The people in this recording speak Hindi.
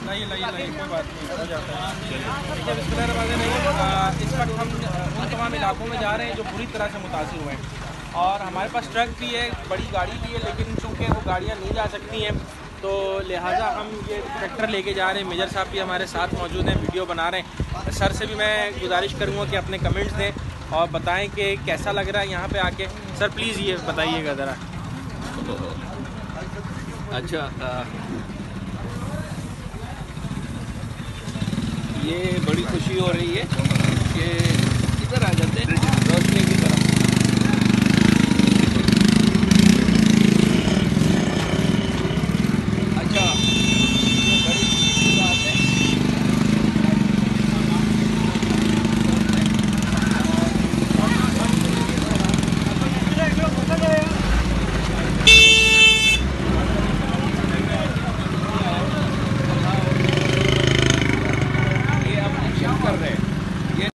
नहीं कोई बात नहीं, हो जाता है। देखिए बिस्मिल्लाहिर्रहमानिर्रहीम, इस वक्त हम उन तमाम इलाकों में जा रहे हैं जो बुरी तरह से मुतासिर हुए हैं, और हमारे पास ट्रक भी है, बड़ी गाड़ी भी है, लेकिन चूँकि वो गाड़ियाँ नहीं जा सकती हैं तो लिहाजा हम ये ट्रैक्टर लेके जा रहे हैं। मेजर साहब भी हमारे साथ मौजूद हैं, वीडियो बना रहे हैं। सर से भी मैं गुजारिश करूँगा कि अपने कमेंट्स दें और बताएं कि कैसा लग रहा है यहाँ पे आके। सर प्लीज़ ये बताइएगा ज़रा। अच्छा, ये बड़ी खुशी हो रही है कि इधर आ जाते हैं रोशनी